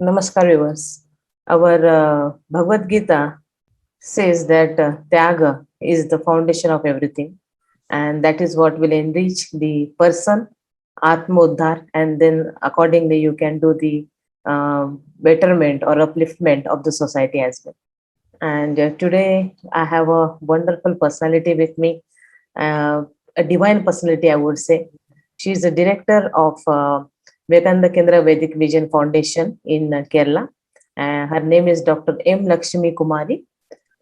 Namaskar viewers. Our Bhagavad Gita says that Tyaga is the foundation of everything, and that is what will enrich the person, Atmodhar, and then accordingly you can do the betterment or upliftment of the society as well. And today I have a wonderful personality with me, a divine personality, I would say. She is the director of Vivekananda Kendra Vedic Vision Foundation in Kerala. Her name is Dr. M. Lakshmi Kumari.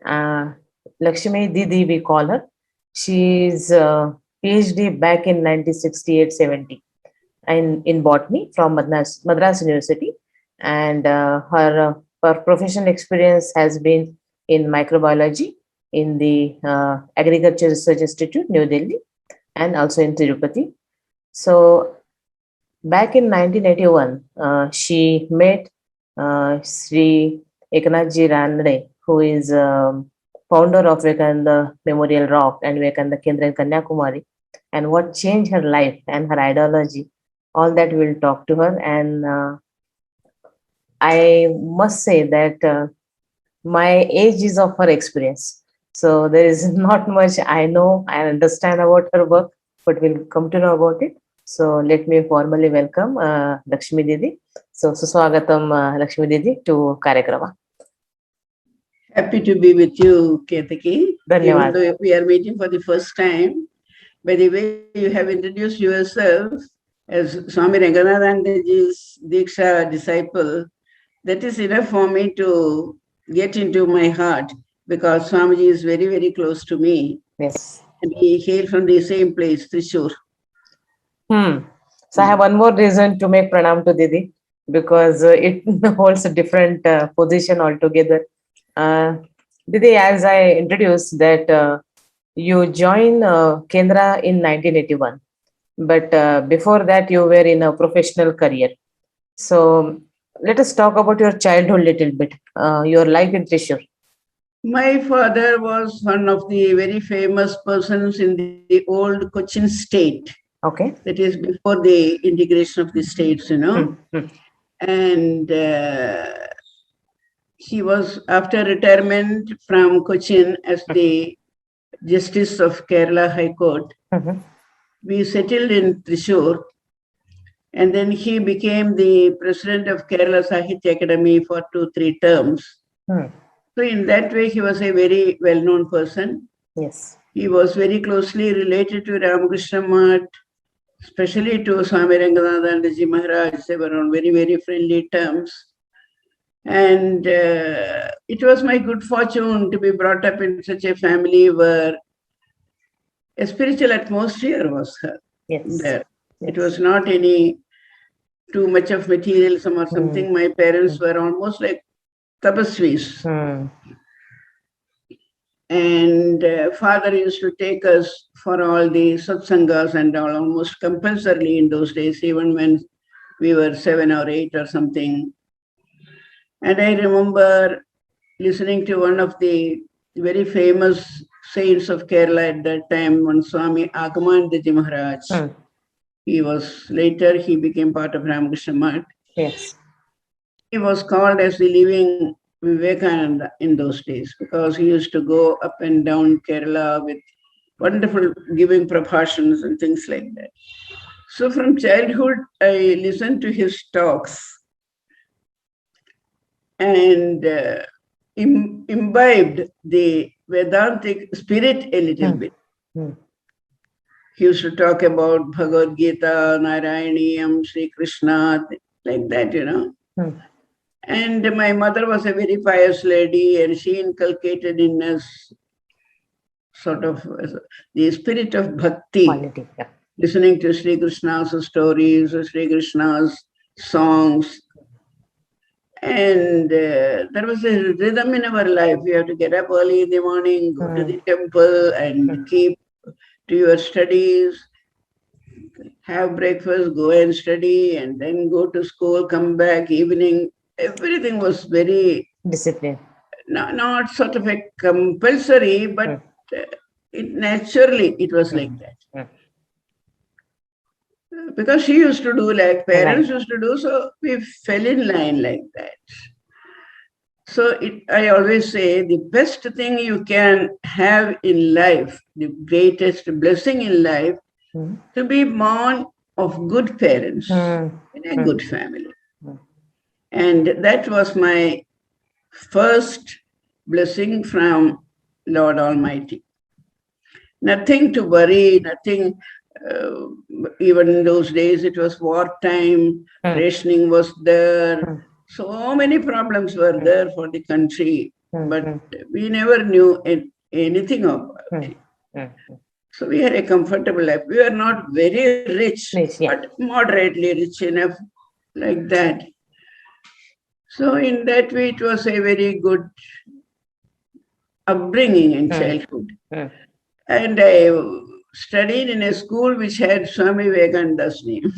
Uh, Lakshmi Didi, we call her. She is PhD back in 1968-70 in botany from Madras University, and her professional experience has been in microbiology in the Agriculture Research Institute, New Delhi, and also in Tirupati. So back in 1981, she met Sri Eknathji Ranade, who is founder of Vivekananda Memorial Rock and Vivekananda Kendra in Kanyakumari, and what changed her life and her ideology. All that we'll talk to her, and I must say that my age is of her experience. So there is not much I know and understand about her work, but we'll come to know about it. So let me formally welcome Lakshmi Didi. So Suswagatam Lakshmi Didi to Karyakrama. Happy to be with you, Ketaki. Even Dhanyawad. though we are meeting for the first time, by the way you have introduced yourself as Swami Ranganathanji's Diksha disciple, that is enough for me to get into my heart because Swamiji is very, very close to me. Yes. And we hail from the same place, Trishur. So I have one more reason to make pranam to Didi because it holds a different position altogether. Didi, as I introduced that you joined Kendra in 1981, but before that you were in a professional career. So let us talk about your childhood little bit, your life in Trishur. My father was one of the very famous persons in the old Cochin state. Okay. That is before the integration of the states, And he was, after retirement from Cochin as the Justice of Kerala High Court, we settled in Thrissur. And then he became the president of Kerala Sahitya Academy for 2-3 terms. So in that way, he was a very well-known person. Yes. He was very closely related to Ramakrishna Math, especially to Swami Ranganathanji Maharaj. They were on very, very friendly terms. And it was my good fortune to be brought up in such a family where a spiritual atmosphere was there. Yes. It was not any too much of materialism or something. My parents were almost like tapasvis. And father used to take us for all the satsangas and all, almost compulsorily in those days, even when we were 7 or 8 or something. And I remember listening to one of the very famous saints of Kerala at that time, one Swami Agamandaji Maharaj. Later he became part of Ramakrishna Math. Yes. He was called as the living Vivekananda in those days because he used to go up and down Kerala with wonderful giving prabhashans and things like that. So from childhood, I listened to his talks and imbibed the Vedantic spirit a little bit. He used to talk about Bhagavad Gita, Narayaniyam, Sri Krishna, like that, And my mother was a very pious lady, and she inculcated in us sort of the spirit of bhakti, listening to Sri Krishna's stories, Sri Krishna's songs. And there was a rhythm in our life. You have to get up early in the morning, go to the temple, and keep to your studies, have breakfast, go and study, and then go to school, come back, evening. Everything was very disciplined. Not sort of a compulsory, but it naturally it was like that. because she used to do like parents Right. used to do, so we fell in line like that. So I always say the best thing you can have in life, the greatest blessing in life, Mm. to be born of good parents Mm. in a Mm. good family. Mm. And that was my first blessing from Lord Almighty. Nothing to worry, nothing. Uh, Even in those days, it was wartime, Mm. rationing was there. Mm. So many problems were Mm. there for the country, Mm. but Mm. we never knew anything about Mm. it. Mm. So we had a comfortable life. We were not very rich, Nice. Yeah. but moderately rich enough, like that. So in that way, it was a very good upbringing in Mm. childhood. Mm. And I studied in a school which had Swami Vivekananda's name,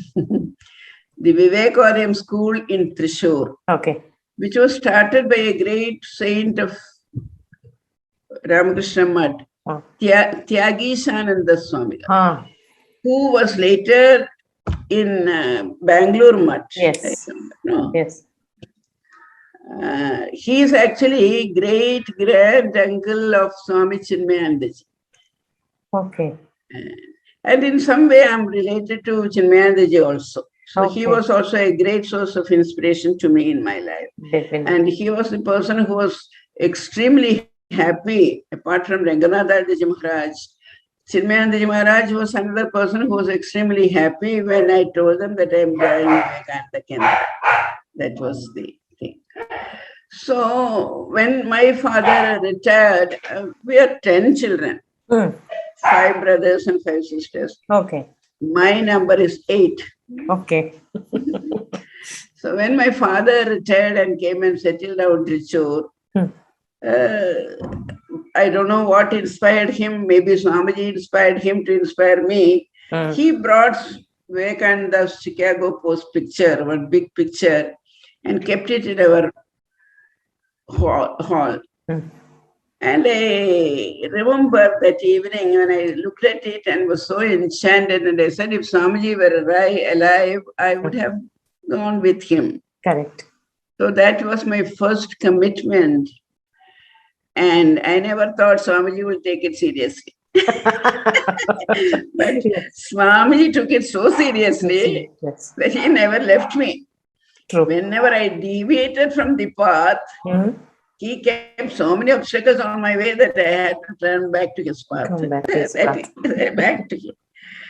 the Vivekarium School in Thrissur, Okay. which was started by a great saint of Ramakrishna Mutt, Oh. Tyagisananda Swami, Ah. who was later in Bangalore Mutt. Yes. No. Yes. He is actually great grand uncle of Swami Chinmayanandaji. Okay. And in some way, I'm related to Chinmayanandaji also. So he Okay. was also a great source of inspiration to me in my life. Definitely. And he was the person who was extremely happy, apart from Ranganatha Maharaj. Chinmayanandaji Maharaj was another person who was extremely happy when I told them that I am joining Vivekananda Kendra. That was the thing. So when my father retired, we are 10 children, Mm. 5 brothers and 5 sisters. Okay. My number is 8. Okay. So when my father retired and came and settled down in Trichure, Mm. I don't know what inspired him. Maybe Swamiji inspired him to inspire me. Mm. He brought Vivekananda's Chicago Post picture, one big picture, and kept it in our hall. Mm. And I remember that evening when I looked at it and was so enchanted, and I said, if Swamiji were alive, I would have gone with him. Correct. So that was my first commitment. And I never thought Swamiji would take it seriously. But Yes. Swamiji took it so seriously Yes. that he never left me. True. Whenever I deviated from the path, Mm. he kept so many obstacles on my way that I had to turn back to his path. Come back to his path. Back to him.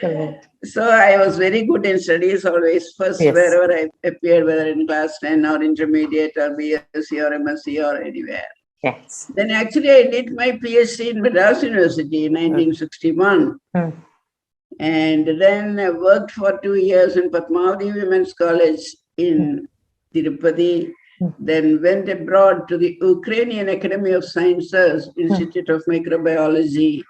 Correct. So I was very good in studies always. First, Yes. wherever I appeared, whether in class 10 or intermediate or BSc or MSc or anywhere. Yes. Then actually I did my PhD in Madras University in 1961. Mm. And then I worked for 2 years in Padmavati Women's College in Tirupati. Mm. Then went abroad to the Ukrainian Academy of Sciences, Institute of Microbiology,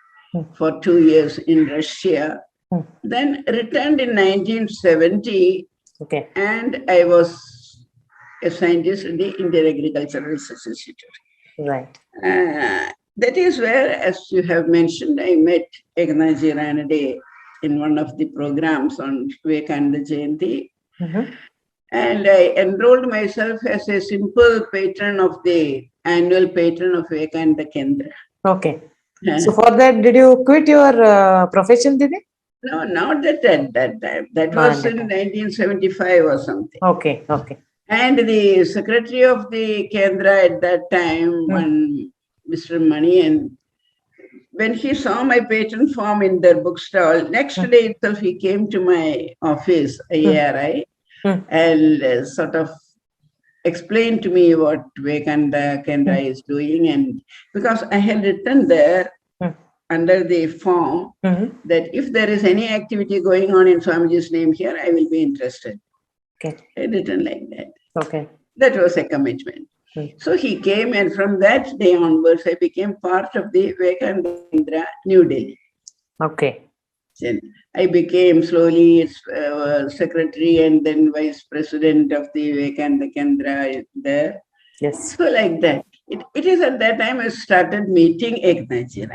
for 2 years in Russia. Mm. Then returned in 1970, Okay. and I was a scientist in the Indian Agricultural Research Institute. Right. That is where, as you have mentioned, I met Eknathji Ranade in one of the programs on Vivekananda Jayanti. Mm-hmm. And I enrolled myself as a simple patron of the annual patron of Vivekananda Kendra. Okay. So for that, did you quit your profession, Didi? No, not at that time. That was in 1975 or something. Okay. Okay. And the secretary of the Kendra at that time, one Mr. Mani, and when he saw my patron form in their bookstall, next day itself he came to my office, ARI, and sort of explained to me what Vivekananda Kendra is doing. And because I had written there under the form that if there is any activity going on in Swamiji's name here, I will be interested. Okay. I written like that. Okay. That was a commitment. So he came, and from that day onwards, I became part of the Vivekananda Kendra, New Delhi. Okay. Then I became slowly secretary and then vice president of the Vivekananda Kendra there. Yes. So like that. It is at that time I started meeting Eknathji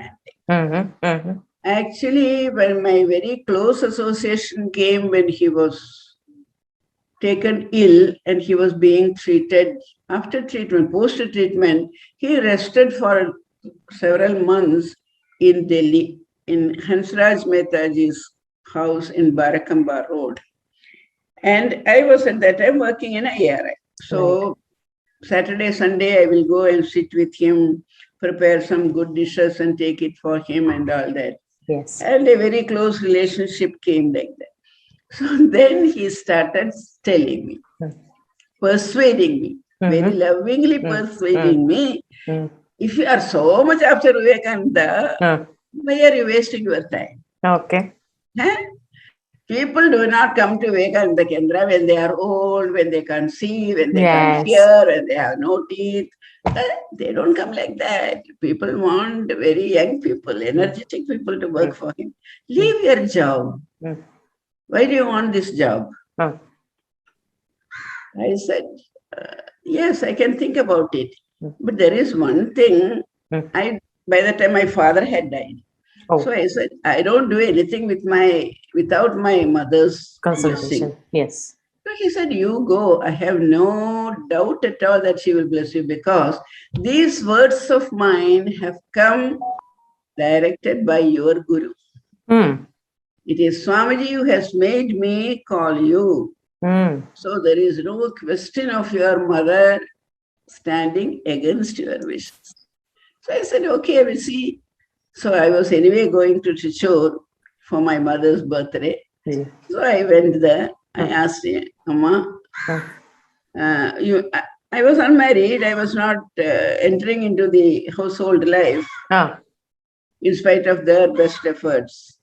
Ranade. Actually, when my very close association came when he was taken ill and he was being treated, after treatment, post-treatment, he rested for several months in Delhi, in Hansraj Mehtaji's house in Barakamba Road. And I was at that time working in a ARI. So Saturday, Sunday, I will go and sit with him, prepare some good dishes and take it for him and all that. Yes. And a very close relationship came like that. So then he started telling me, persuading me, very lovingly persuading me, if you are so much after Vivekananda, why are you wasting your time? Okay. Huh? People do not come to Vivekananda Kendra when they are old, when they can't see, when they can't hear, when they have no teeth. They don't come like that. People want very young people, energetic people to work for him. Leave your job. Why do you want this job? I said, yes, I can think about it. But there is one thing, by the time my father had died. So I said, I don't do anything without my mother's Consultation. blessing. Yes. So he said, you go. I have no doubt at all that she will bless you because these words of mine have come directed by your Guru. It is Swamiji who has made me call you. So there is no question of your mother standing against your wishes. So I said, okay, I will see. So I was anyway going to Trichur for my mother's birthday. So I went there. I asked him, Amma, I was unmarried. I was not entering into the household life in spite of their best efforts.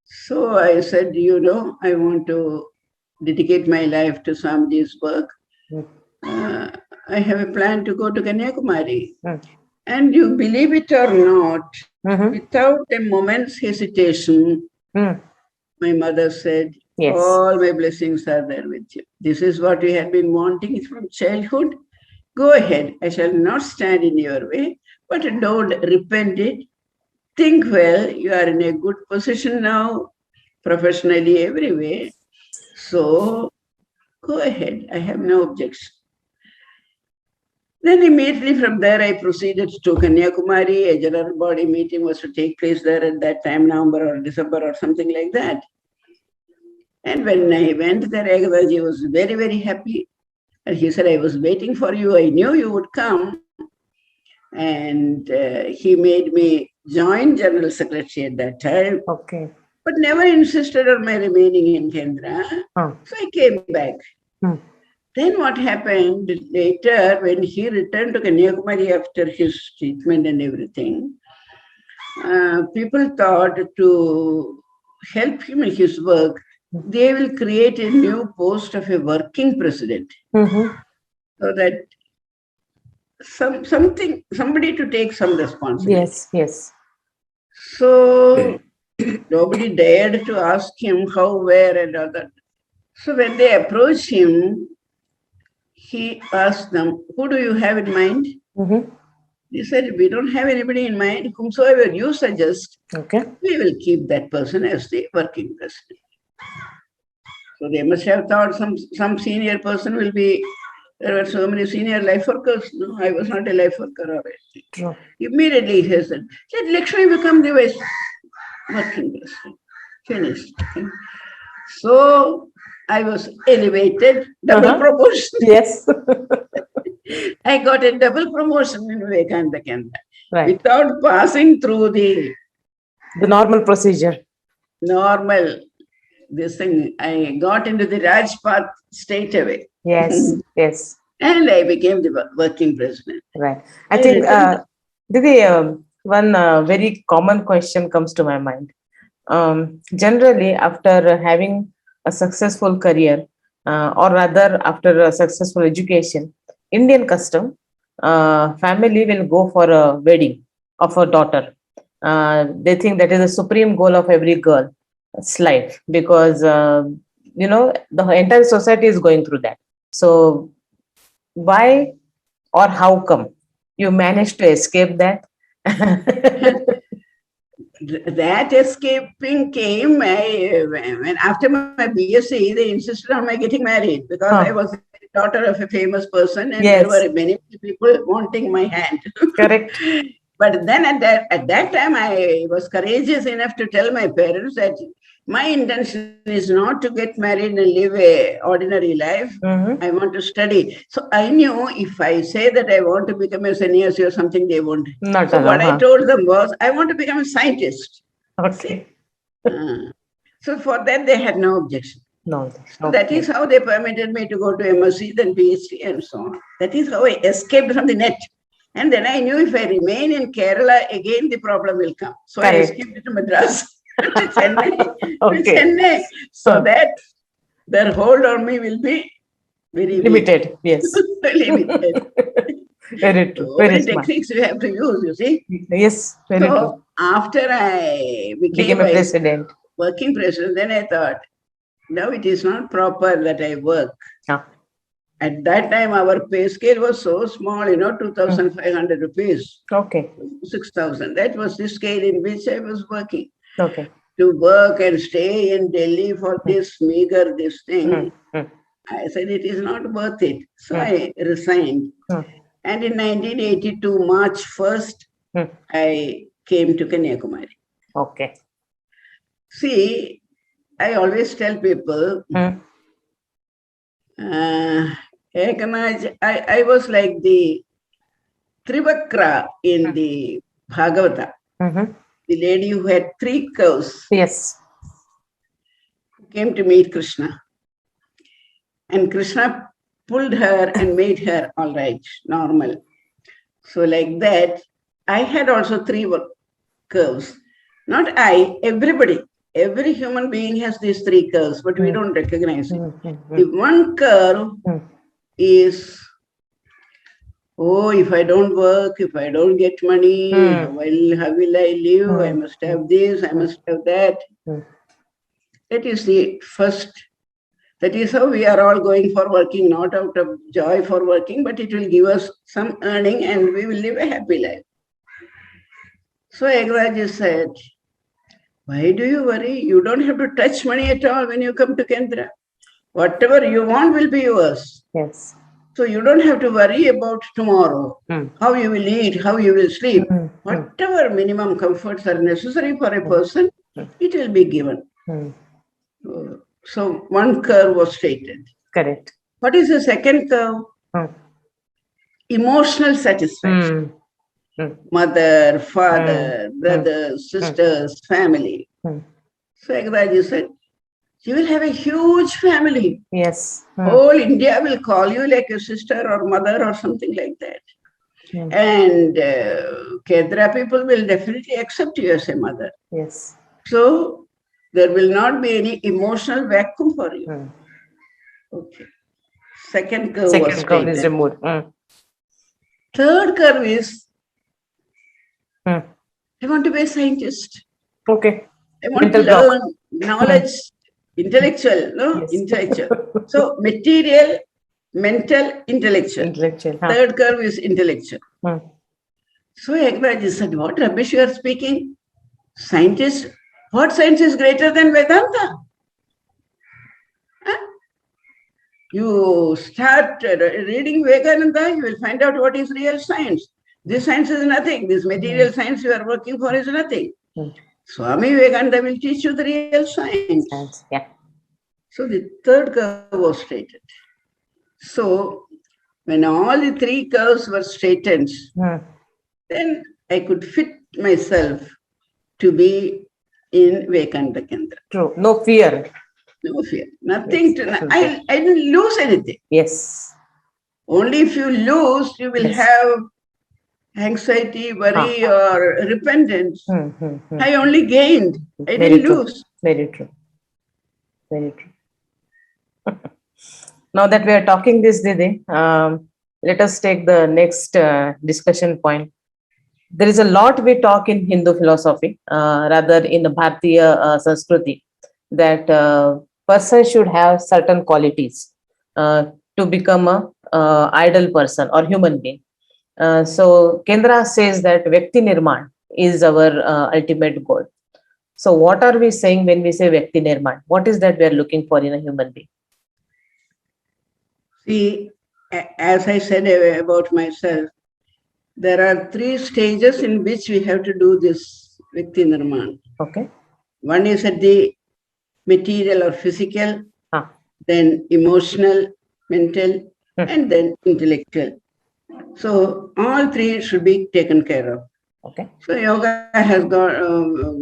So I said, I want to dedicate my life to Swamiji's work. I have a plan to go to Kanyakumari. And you believe it or not, without a moment's hesitation, my mother said, all my blessings are there with you. This is what we had been wanting from childhood. Go ahead. I shall not stand in your way, but don't repent it. Think well. You are in a good position now, professionally, every way. So go ahead. I have no objection. Then immediately from there, I proceeded to Kanyakumari. A general body meeting was to take place there at that time, November or December or something like that. And when I went there, Ekadaji was very, very happy. And he said, I was waiting for you. I knew you would come. And he made me joint general secretary at that time. Okay. But never insisted on my remaining in Kendra. So I came back. Then what happened later, when he returned to Kanyakumari after his treatment and everything, people thought to help him in his work, they will create a new post of a working president. So that somebody to take some responsibility. Yes. So nobody dared to ask him how, where, and all that. So when they approached him, he asked them, who do you have in mind? They said, we don't have anybody in mind. Whomsoever you suggest, we will keep that person as the working president. So they must have thought some senior person will be. There were so many senior life workers. No, I was not a life worker already. True. Immediately he said, let Lakshmi become the vice working president. Finished. So I was elevated, double promotion. Yes. I got a double promotion in Vivekananda Kendra without passing through the normal procedure. This thing. I got into the Rajpath straight away. Yes. And I became the working president. Right. I think, Didi, one very common question comes to my mind. Generally, after having a successful career, or rather after a successful education, Indian custom, family will go for a wedding of a daughter. They think that is the supreme goal of every girl's life because, the entire society is going through that. So why or how come you managed to escape that? that escaping came when after my BSc, they insisted on my getting married because I was the daughter of a famous person and there Yes. were many people wanting my hand. Correct. But then at that time, I was courageous enough to tell my parents that my intention is not to get married and live a ordinary life. Mm-hmm. I want to study. So I knew if I say that I want to become a sannyasi or something, they won't. Not So what I allow. told them was, I want to become a scientist. Okay. So for that, they had no objection. No. So that is how they permitted me to go to MSc, then PhD, and so on. That is how I escaped from the net. And then I knew if I remain in Kerala, again the problem will come. So I escaped to Madras, to Chennai, Okay. so that their hold on me will be very limited. Yes. limited. Very true. So Very many smart. techniques you have to use, you see. Yes. Very true. So after I Became a president. working president, then I thought, now it is not proper that I work. At that time, our pay scale was so small, 2,500 rupees. Okay. 6,000. That was the scale in which I was working. Okay. To work and stay in Delhi for this thing, I said it is not worth it. So I resigned. And in 1982, March 1st, I came to Kanyakumari. Okay. See, I always tell people, I was like the Trivakra in the Bhagavata, the lady who had 3 cows. Yes. Came to meet Krishna. And Krishna pulled her and made her all right, normal. So like that, I had also 3 curves. Not I, everybody. Every human being has these 3 curves, but we don't recognize it. The one curve is, if I don't work, if I don't get money, how will I live? I must have this, I must have that. That is the first. That is how we are all going for working, not out of joy for working, but it will give us some earning and we will live a happy life. So Egraji said, why do you worry? You don't have to touch money at all when you come to Kendra. Whatever you want will be yours. Yes. So you don't have to worry about tomorrow, how you will eat, how you will sleep. Whatever minimum comforts are necessary for a person, it will be given. So one curve was stated. Correct. What is the second curve? Emotional satisfaction. Mother, father, brothers, sisters, family. So Egraji said, you will have a huge family. Yes. Whole India will call you like a sister or mother or something like that. And Kendra people will definitely accept you as a mother. Yes. So there will not be any emotional vacuum for you. Okay. Second curve is removed. Third curve is, I want to be a scientist. Okay. I want to learn knowledge, intellectual, intellectual. So material, mental, intellectual. Third curve is intellectual. So Ekbaji said, what rubbish you are speaking? Scientist? What science is greater than Vedanta? You start reading Vivekananda, you will find out what is real science. This science is nothing. This material science you are working for is nothing. Swami Vivekananda will teach you the real science. So the third curve was straightened. So when all the 3 curves were straightened, then I could fit myself to be in Vivekananda Kendra. True. No fear. No fear. Nothing to. I didn't lose anything. Yes. Only if you lose, you will have anxiety, worry, or repentance. I only gained. I didn't lose. Very true. Very true. Now that we are talking this, Didi, let us take the next discussion point. There is a lot we talk in Hindu philosophy, rather in the Bharatiya Sanskriti, that person should have certain qualities to become a ideal person or human being. So Kendra says that Vyakti Nirman is our ultimate goal. So what are we saying when we say Vyakti Nirman? What is that we are looking for in a human being? See, as I said about myself, there are 3 stages in which we have to do this Vyakti Nirman. Okay. One is at the material or physical, Ah. then emotional, mental, Hmm. and then intellectual. So all 3 should be taken care of. Okay. So yoga has got,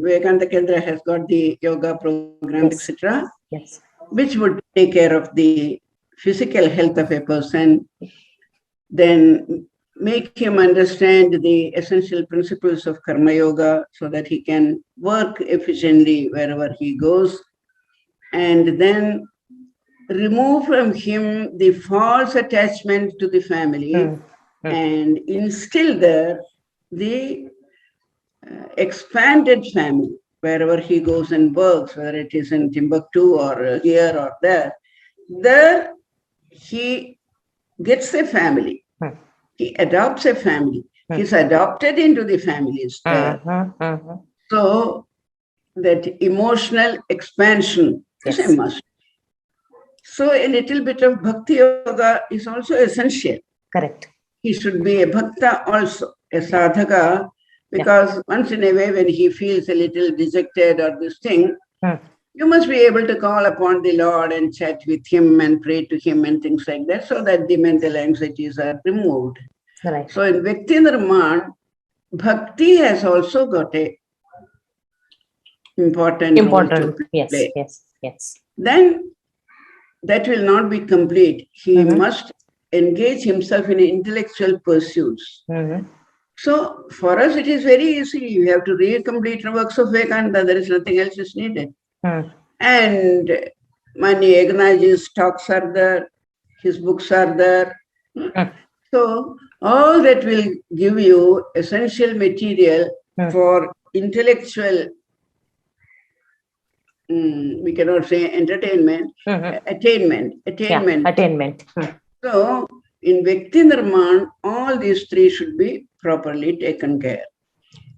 Vivekananda Kendra has got the yoga program, Yes. etc., Yes. which would take care of the physical health of a person, then make him understand the essential principles of Karma Yoga so that he can work efficiently wherever he goes, and then remove from him the false attachment to the family and instill there the expanded family wherever he goes and works, whether it is in Timbuktu or here or there. There he gets a family. He adopts a family. He's adopted into the families there. So that emotional expansion is a must. So a little bit of Bhakti Yoga is also essential. Correct. He should be a Bhakta also, a Sadhaka, because once in a way when he feels a little dejected or this thing, you must be able to call upon the Lord and chat with him and pray to him and things like that so that the mental anxieties are removed. Right. So in Vyakti Nirman, Bhakti has also got a important role to play. Yes. Then that will not be complete. He must engage himself in intellectual pursuits. So for us, it is very easy. You have to read complete works of Vivekananda. There is nothing else is needed. And Mani Egnaji's talks are there. His books are there. So all that will give you essential material for intellectual, we cannot say entertainment, attainment. So in Vyakti Nirman, all these 3 should be properly taken care.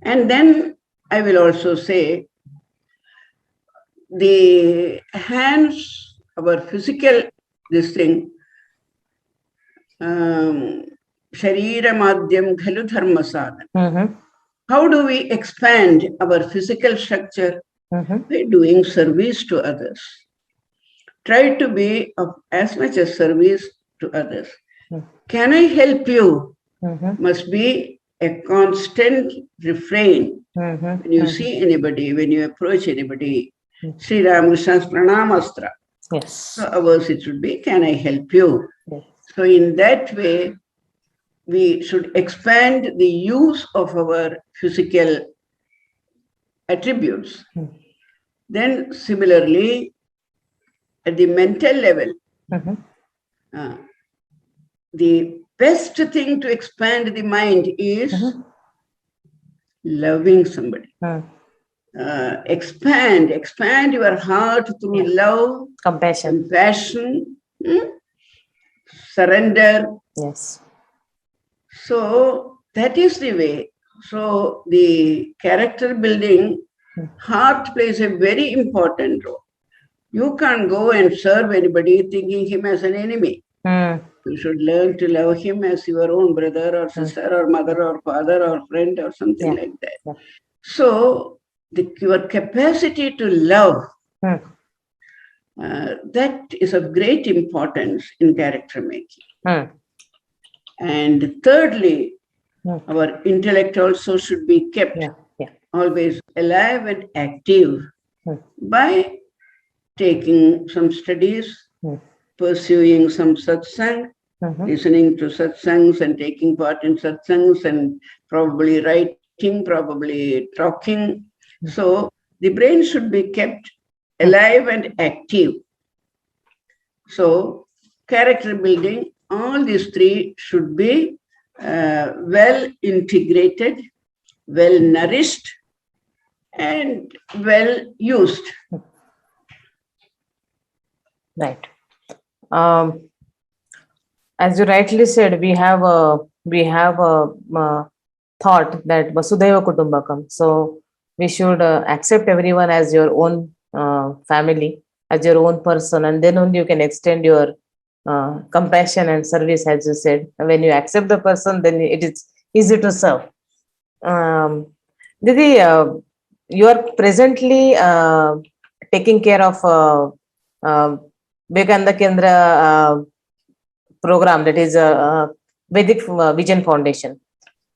And then I will also say the hands, our physical, this thing, Sharira Madhyam Khalu Dharma Sadhana. How do we expand our physical structure? By doing service to others. Try to be of as much as service to others. Can I help you? Must be a constant refrain. When you see anybody, when you approach anybody, Sri Ramakrishna's Pranamastra. Yes. So ours it should be, can I help you? Yes. So in that way, we should expand the use of our physical attributes. Then similarly, at the mental level, the best thing to expand the mind is loving somebody. Expand your heart through love, compassion, surrender. Yes. So that is the way. So the character building, heart plays a very important role. You can't go and serve anybody thinking him as an enemy. You should learn to love him as your own brother or sister or mother or father or friend or something like that. So your capacity to love, that is of great importance in character making. And thirdly, our intellect also should be kept always alive and active by taking some studies, pursuing some satsang, listening to satsangs and taking part in satsangs and probably writing, probably talking. So the brain should be kept alive and active. So character building, all these 3 should be well integrated, well nourished, and well used. Right. As you rightly said, we have a thought that Vasudhaiva Kutumbakam. So we should accept everyone as your own family, as your own person, and then only you can extend your compassion and service, as you said. When you accept the person, then it is easy to serve. Didi, you are presently taking care of Vivekananda Kendra program, that is Vedic Vision Foundation.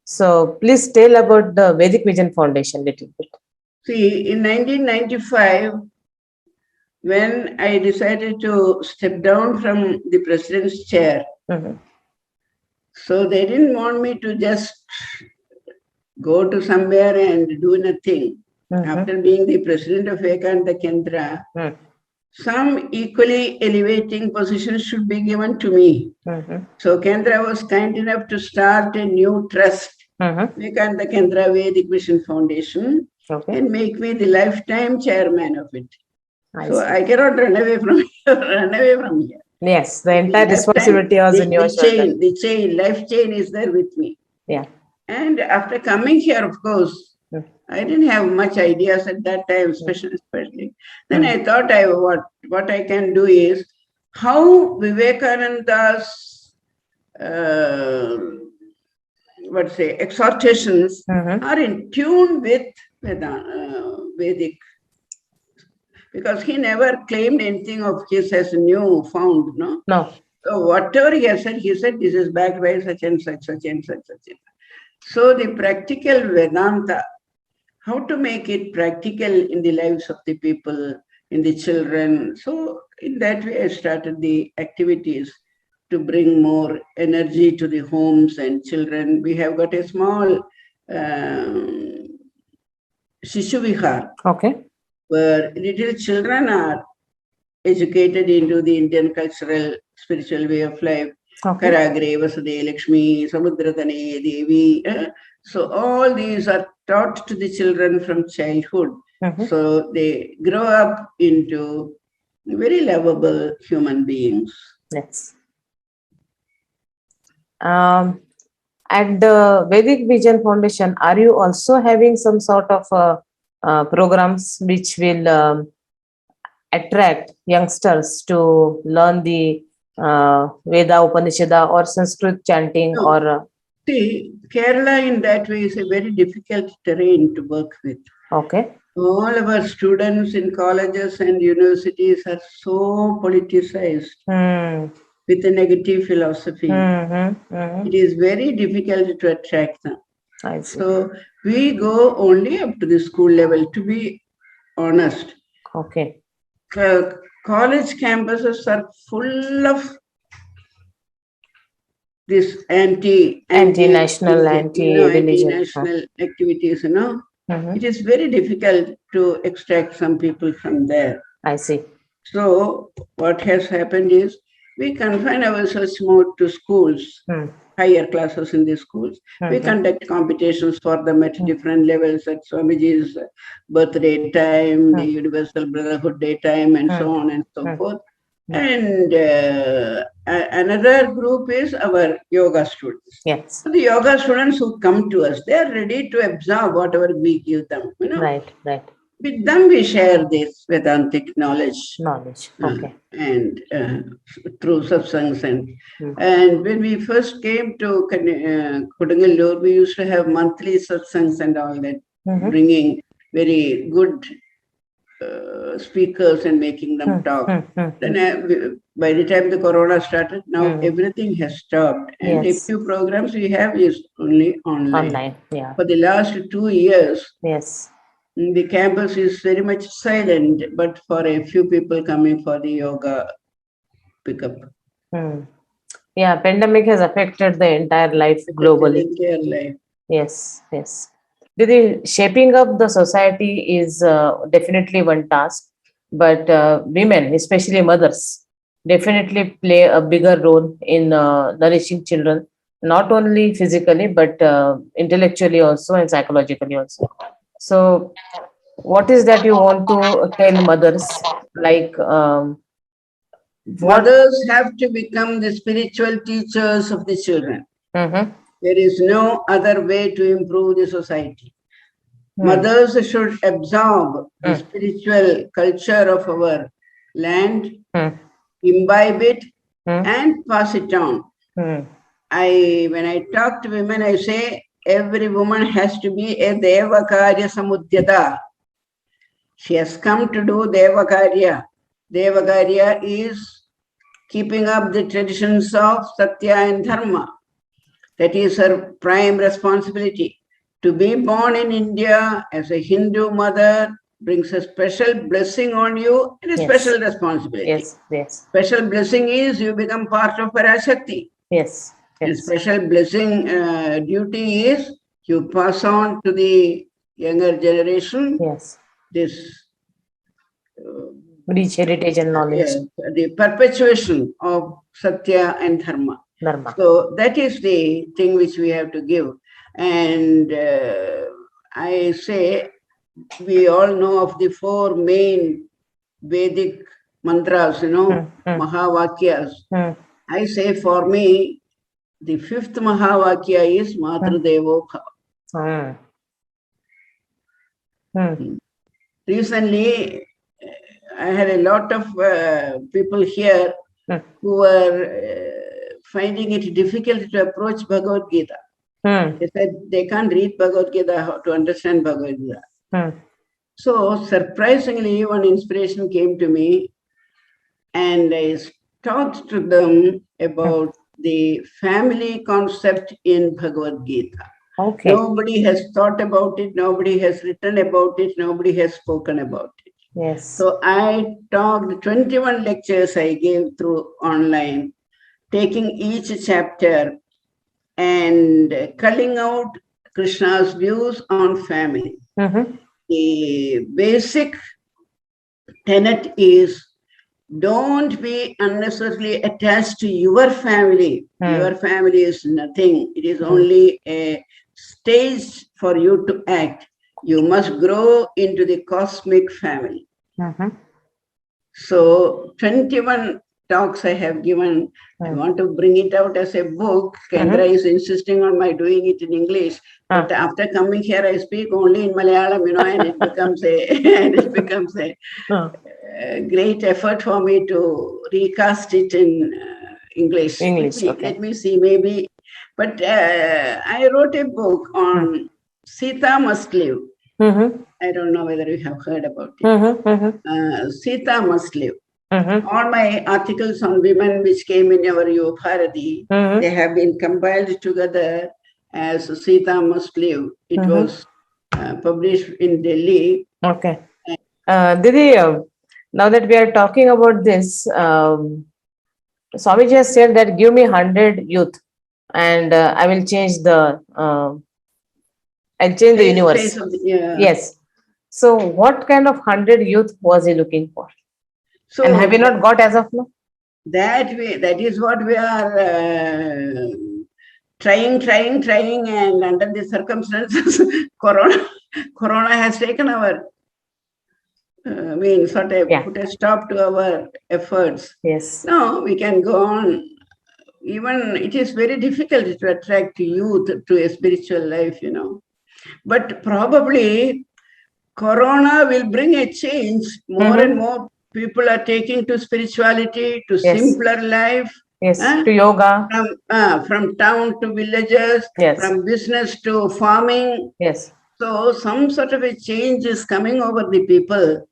So please tell about the Vedic Vision Foundation little bit. See, in 1995, when I decided to step down from the president's chair, so they didn't want me to just go to somewhere and do nothing. After being the president of Vivekananda Kendra, some equally elevating positions should be given to me. So Kendra was kind enough to start a new trust, Vivekananda Kendra Vedic Vision Foundation, and make me the lifetime chairman of it. I cannot run away from here. Yes, the entire responsibility was in your shoulder. The life chain is there with me. Yeah. And after coming here, of course, I didn't have much ideas at that time, especially. Then I thought what I can do is how Vivekananda's exhortations are in tune with Vedic, because he never claimed anything of his as new found, no? No. So whatever he said this is backed by such and such, such and such, such and such. So the practical Vedanta, how to make it practical in the lives of the people, in the children. So in that way, I started the activities to bring more energy to the homes and children. We have got a small Shishu Vihar, where little children are educated into the Indian cultural, spiritual way of life. Karagre, Vasudhaiva, Lakshmi, Samudratane, Devi. So all these are taught to the children from childhood. So they grow up into very lovable human beings. Yes. At the Vedic Vision Foundation, are you also having some sort of programs which will attract youngsters to learn the Veda, Upanishada or Sanskrit chanting? No. Or see, Kerala in that way is a very difficult terrain to work with. All of our students in colleges and universities are so politicized with a negative philosophy. It is very difficult to attract them. So we go only up to the school level, to be honest. College campuses are full of this anti-national, anti-national activities, It is very difficult to extract some people from there. I see. So what has happened is we confine ourselves more to schools, higher classes in the schools. We conduct competitions for them at different levels, at Swamiji's birthday time, the Universal Brotherhood Day time, and so on and so forth. And another group is our yoga students. Yes. So the yoga students who come to us, they are ready to absorb whatever we give them. Right. With them, we share this Vedantic knowledge. And through satsangs. And when we first came to Kodungalur, we used to have monthly satsangs and all that, bringing very good speakers and making them talk. Then by the time the corona started, now everything has stopped. And a few programs we have is only online. For the last 2 years, the campus is very much silent, but for a few people coming for the yoga pickup. Yeah, pandemic has affected the entire life globally. The entire life. Yes. The shaping up the society is definitely one task, but women, especially mothers, definitely play a bigger role in nourishing children, not only physically, but intellectually also and psychologically also. So what is that you want to tell mothers? Like mothers have to become the spiritual teachers of the children. There is no other way to improve the society. Mothers should absorb the spiritual culture of our land, imbibe it, and pass it on. When I talk to women, I say every woman has to be a Devakarya Samudyata. She has come to do Devakarya. Devakarya is keeping up the traditions of Satya and Dharma. That is her prime responsibility. To be born in India as a Hindu mother brings a special blessing on you and a special responsibility. Yes. Special blessing is you become part of Parashakti. Yes. And special blessing duty is you pass on to the younger generation this rich heritage and knowledge. The perpetuation of Satya and Dharma. So that is the thing which we have to give. And I say, we all know of the 4 main Vedic mantras, Mahavakyas. I say for me, the 5th Mahavakya is Matrudevo Bhava. Recently, I had a lot of people here who were finding it difficult to approach Bhagavad Gita. They said they can't read Bhagavad Gita, how to understand Bhagavad Gita. So surprisingly, one inspiration came to me and I talked to them about the family concept in Bhagavad Gita. Nobody has thought about it, nobody has written about it, nobody has spoken about it. So I talked 21 lectures I gave through online, taking each chapter and culling out Krishna's views on family. The basic tenet is don't be unnecessarily attached to your family. Your family is nothing. It is only a stage for you to act. You must grow into the cosmic family. So 21 talks I have given. I want to bring it out as a book. Kendra is insisting on my doing it in English. But after coming here, I speak only in Malayalam, and it becomes a great effort for me to recast it in English. Let me see, maybe. But I wrote a book on Sita Must Live. I don't know whether you have heard about it. Sita Must Live. All my articles on women which came in our Yuva Bharati, they have been compiled together as Sita Must Live. It was published in Delhi. Didi, now that we are talking about this, Swamiji has said that give me 100 youth and I will change the universe. Yes. So what kind of 100 youth was he looking for? So, and have you not got as of now? That is what we are trying, and under the circumstances, Corona has taken our, put a stop to our efforts. No, we can go on. Even it is very difficult to attract youth to a spiritual life, But probably Corona will bring a change. More and more people are taking to spirituality, to simpler life. To yoga. From town to villages, from business to farming. So some sort of a change is coming over the people.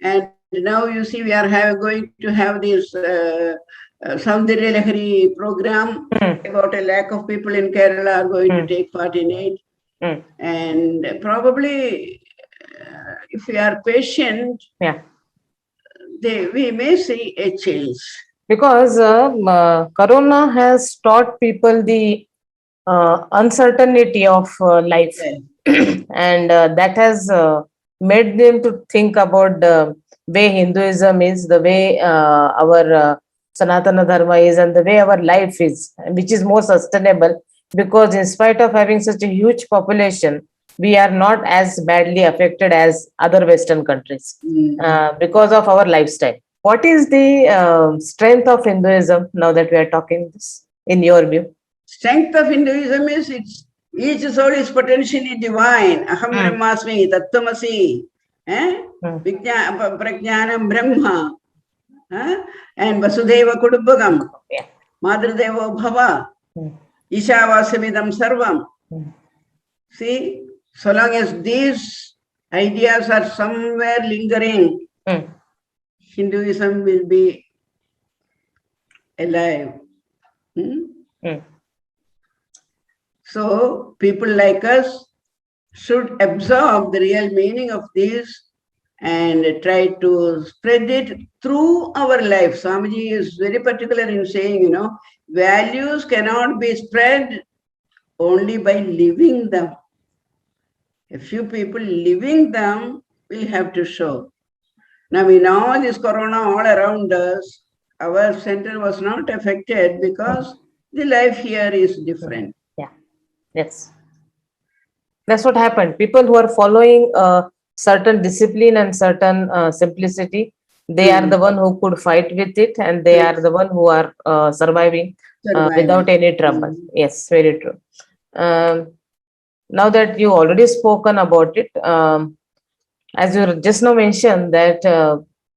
And now you see we are going to have this Saundarya Lahari program. About 1 lakh of people in Kerala are going to take part in it. And probably if we are patient, we may see a change. Because Corona has taught people the uncertainty of life. And that has made them to think about the way Hinduism is, the way our Sanatana Dharma is, and the way our life is, which is more sustainable. Because in spite of having such a huge population, we are not as badly affected as other Western countries because of our lifestyle. What is the strength of Hinduism now that we are talking this, in your view? strength of Hinduism is each soul is potentially divine. Aham Brahmasmi, Tattvamasi, Prajnanam Brahma, and Vasudeva Kudumbakam, Madhurdevo Bhava, Ishavasyavidam Sarvam. See, so long as these ideas are somewhere lingering, Hinduism will be alive. So people like us should absorb the real meaning of these and try to spread it through our life. Swamiji is very particular in saying, values cannot be spread only by living them. A few people living them will have to show. Now, in all this corona all around us, our center was not affected because the life here is different. Yeah. Yes. That's what happened. People who are following certain discipline and certain simplicity, they are the one who could fight with it, and they are the one who are surviving without any trouble. Yes, very true. Now that you already spoken about it, as you just now mentioned that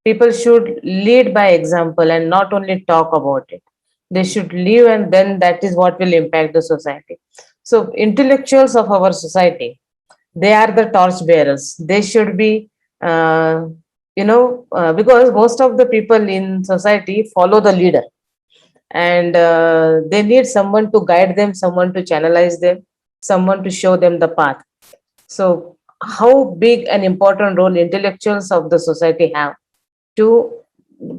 people should lead by example and not only talk about it. They should live, and then that is what will impact the society. So intellectuals of our society, they are the torch bearers. They should be, because most of the people in society follow the leader, and they need someone to guide them, someone to channelize them, someone to show them the path. So how big an important role intellectuals of the society have to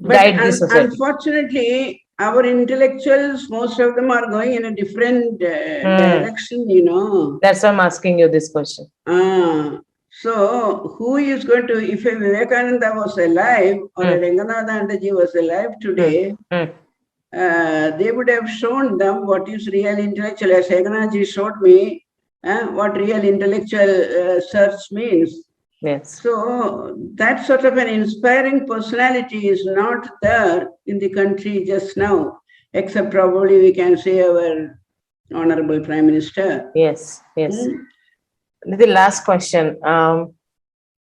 guide the society? Unfortunately, our intellectuals, most of them are going in a different direction, That's why I'm asking you this question. So who is going to, if a Vivekananda was alive or a Ranganathanandaji was alive today, they would have shown them what is real intellectual. As Ekanathji showed me what real intellectual search means. Yes. So that sort of an inspiring personality is not there in the country just now, except probably we can say our Honorable Prime Minister. Yes, yes. The last question.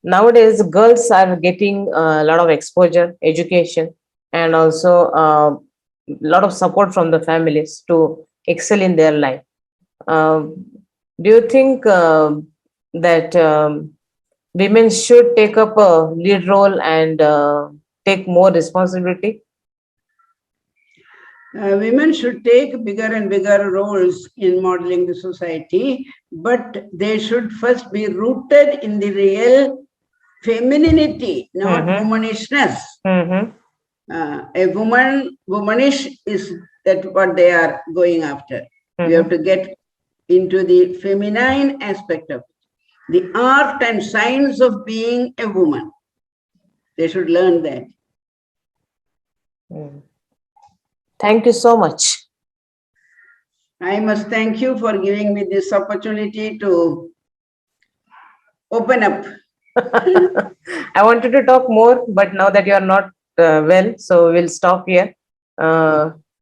Nowadays, girls are getting a lot of exposure, education, and also a lot of support from the families to excel in their life. Do you think that women should take up a lead role and take more responsibility? Women should take bigger and bigger roles in modeling the society, but they should first be rooted in the real femininity, not womanishness. A womanish is that what they are going after. You have to get into the feminine aspect of it. The art and science of being a woman. They should learn that. Thank you so much. I must thank you for giving me this opportunity to open up. I wanted to talk more, but now that you are not well, so we'll stop here.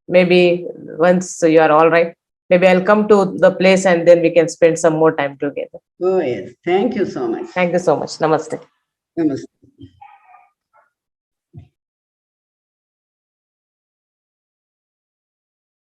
Maybe once you are all right, maybe I'll come to the place and then we can spend some more time together. Oh, yes. Thank you so much. Thank you so much. Namaste. Namaste.